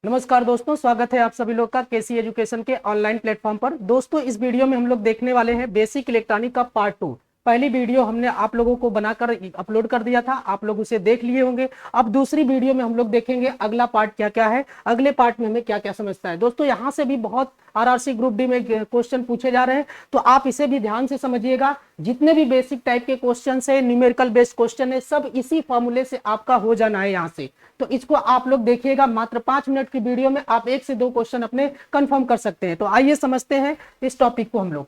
नमस्कार दोस्तों, स्वागत है आप सभी लोग का केसी एजुकेशन के ऑनलाइन प्लेटफॉर्म पर। दोस्तों, इस वीडियो में हम लोग देखने वाले हैं बेसिक इलेक्ट्रॉनिक का पार्ट 2। पहली वीडियो हमने आप लोगों को बनाकर अपलोड कर दिया था, आप लोग उसे देख लिए होंगे। अब दूसरी वीडियो में हम लोग देखेंगे अगला पार्ट क्या क्या है, अगले पार्ट में हमें क्या क्या समझता है। दोस्तों, यहाँ से भी बहुत आरआरसी ग्रुप डी में क्वेश्चन पूछे जा रहे हैं, तो आप इसे भी ध्यान से समझिएगा। जितने भी बेसिक टाइप के क्वेश्चन है, न्यूमेरिकल बेस्ड क्वेश्चन है, सब इसी फॉर्मूले से आपका हो जाना है यहाँ से। तो इसको आप लोग देखिएगा, मात्र 5 मिनट की वीडियो में आप 1 से 2 क्वेश्चन अपने कंफर्म कर सकते हैं। तो आइए समझते हैं इस टॉपिक को हम लोग।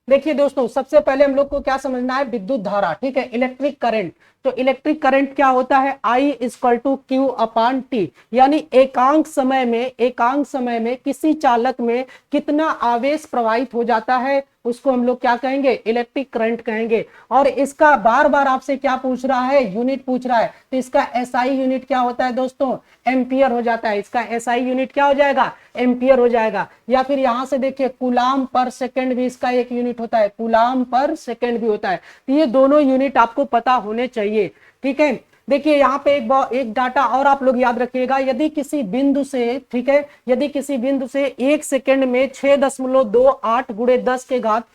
देखिए दोस्तों, सबसे पहले हम लोग को क्या समझना है, विद्युत धारा, ठीक है, इलेक्ट्रिक करंट। तो इलेक्ट्रिक करंट क्या होता है, I equal to Q upon T, यानी एकांक समय में किसी चालक में कितना आवेश प्रवाहित हो जाता है, उसको हम लोग क्या कहेंगे, इलेक्ट्रिक करंट कहेंगे। और इसका बार बार आपसे क्या पूछ रहा है, यूनिट पूछ रहा है। तो इसका एसआई यूनिट क्या होता है दोस्तों, एम्पियर हो जाता है। इसका एसआई यूनिट क्या हो जाएगा, एम्पियर हो जाएगा। या फिर यहां से देखिए कूलाम पर सेकंड भी इसका एक यूनिट होता है, कूलाम पर सेकंड भी होता है। तो ये दोनों यूनिट आपको पता होने चाहिए, ठीक है। देखिए यहाँ पे एक डाटा और आप लोग याद रखिएगा, यदि किसी बिंदु से, ठीक है, यदि किसी बिंदु से 1 सेकंड में 6.28 गुणे 10 के घात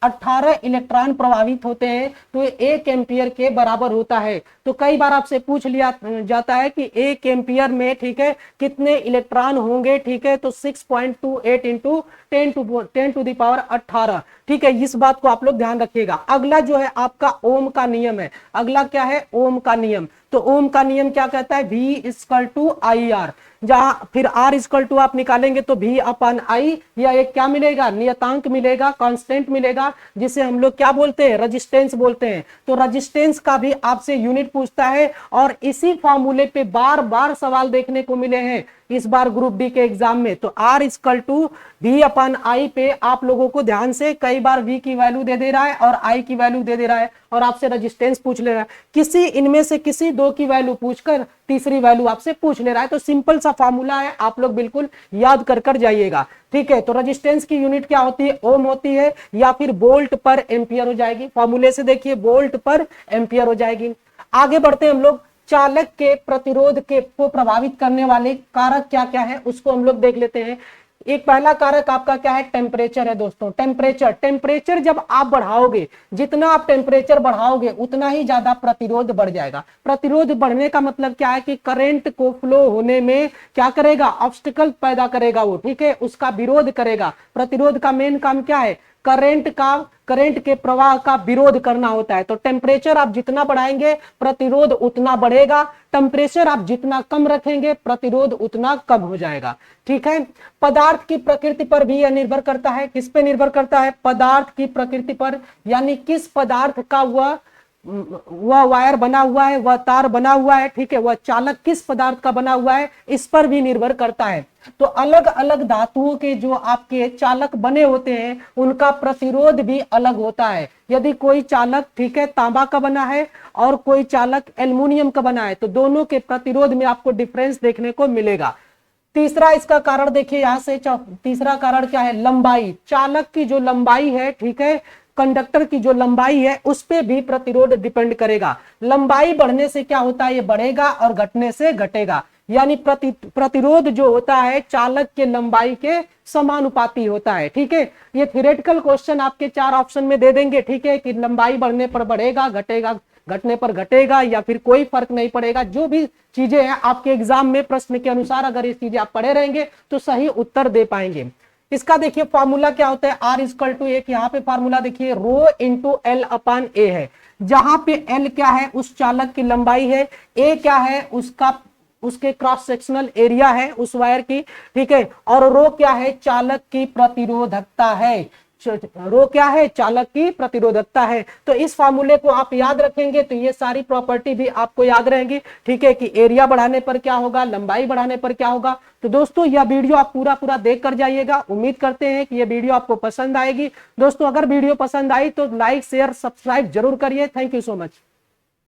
18 इलेक्ट्रॉन प्रभावित होते हैं, तो 1 एम्पियर के बराबर होता है। तो कई बार आपसे पूछ लिया जाता है कि 1 एम्पियर में, ठीक है, कितने इलेक्ट्रॉन होंगे, ठीक है। तो 6.28 इंटू 10 टू द पावर 18, ठीक है। इस बात को आप लोग ध्यान रखिएगा। अगला जो है आपका ओम का नियम है। अगला क्या है, ओम का नियम। तो ओम का नियम क्या कहता है, V equal to I R. जहां फिर R इक्वल टू आप निकालेंगे तो V अपन I, या एक क्या मिलेगा, नियतांक मिलेगा, कांस्टेंट मिलेगा, जिसे हम लोग क्या बोलते हैं, रेजिस्टेंस बोलते हैं। तो रेजिस्टेंस का भी आपसे यूनिट पूछता है, और इसी फॉर्मूले पे बार बार सवाल देखने को मिले हैं इस बार ग्रुप डी के एग्जाम में। तो R इक्वल टू V अपन I पे आप लोगों को ध्यान से, कई बार V की वैल्यू दे दे रहा है और I की वैल्यू दे दे रहा है, और आपसे रेजिस्टेंस पूछ ले रहा है। किसी इनमें से किसी दो की वैल्यू पूछकर तीसरी वैल्यू आपसे पूछ ले रहा है। तो सिंपल सा फॉर्मूला है, आप लोग बिल्कुल याद कर जाइएगा, ठीक है। तो रेजिस्टेंस की यूनिट क्या होती है, ओम होती है, या फिर वोल्ट पर एम्पियर हो जाएगी। फॉर्मूले से देखिए वोल्ट पर एम्पियर हो जाएगी। आगे बढ़ते हैं हम लोग, चालक के प्रतिरोध के को प्रभावित करने वाले कारक क्या क्या है, उसको हम लोग देख लेते हैं। एक पहला कारक आपका क्या है, टेम्परेचर है दोस्तों। टेम्परेचर जब आप बढ़ाओगे, जितना आप टेम्परेचर बढ़ाओगे उतना ही ज्यादा प्रतिरोध बढ़ जाएगा। प्रतिरोध बढ़ने का मतलब क्या है कि करंट को फ्लो होने में क्या करेगा, ऑब्स्टिकल पैदा करेगा वो, ठीक है, उसका विरोध करेगा। प्रतिरोध का मेन काम क्या है, करंट के प्रवाह का विरोध करना होता है। तो टेम्परेचर आप जितना बढ़ाएंगे प्रतिरोध उतना बढ़ेगा, टेम्परेचर आप जितना कम रखेंगे प्रतिरोध उतना कम हो जाएगा, ठीक है। पदार्थ की प्रकृति पर भी यह निर्भर करता है। किस पे निर्भर करता है, पदार्थ की प्रकृति पर, यानी किस पदार्थ का वह वायर बना हुआ है, वह तार बना हुआ है, ठीक है, वह चालक किस पदार्थ का बना हुआ है, इस पर भी निर्भर करता है। तो अलग अलग धातुओं के जो आपके चालक बने होते हैं उनका प्रतिरोध भी अलग होता है। यदि कोई चालक, ठीक है, तांबा का बना है और कोई चालक एल्युमिनियम का बना है, तो दोनों के प्रतिरोध में आपको डिफरेंस देखने को मिलेगा। तीसरा इसका कारण देखिए, यहां से तीसरा कारण क्या है, लंबाई। चालक की जो लंबाई है, ठीक है, कंडक्टर की जो लंबाई है उस पे भी प्रतिरोध डिपेंड करेगा। लंबाई बढ़ने से क्या होता है, ये बढ़ेगा, और घटने से घटेगा। यानी प्रतिरोध जो होता है चालक के लंबाई के समानुपाती होता है, ठीक है। ये थ्योरेटिकल क्वेश्चन आपके 4 ऑप्शन में दे देंगे, ठीक है, कि लंबाई बढ़ने पर बढ़ेगा, घटेगा, घटने पर घटेगा, या फिर कोई फर्क नहीं पड़ेगा। जो भी चीजें हैं आपके एग्जाम में प्रश्न के अनुसार अगर ये चीजें आप पढ़े रहेंगे तो सही उत्तर दे पाएंगे। इसका देखिए फॉर्मूला क्या होता है, R इक्वल टू एक, यहाँ पे फॉर्मूला देखिए रो इंटू एल अपान ए है। जहां पे एल क्या है, उस चालक की लंबाई है, ए क्या है, उसके क्रॉस सेक्शनल एरिया है उस वायर की, ठीक है, और रो क्या है, चालक की प्रतिरोधकता है। रो क्या है, चालक की प्रतिरोधकता है। तो इस फार्मूले को आप याद रखेंगे तो ये सारी प्रॉपर्टी भी आपको याद रहेंगी, ठीक है, कि एरिया बढ़ाने पर क्या होगा, लंबाई बढ़ाने पर क्या होगा। तो दोस्तों यह वीडियो आप पूरा देख कर जाइएगा। उम्मीद करते हैं कि यह वीडियो आपको पसंद आएगी। दोस्तों अगर वीडियो पसंद आई तो लाइक शेयर सब्सक्राइब जरूर करिए। Thank you so much.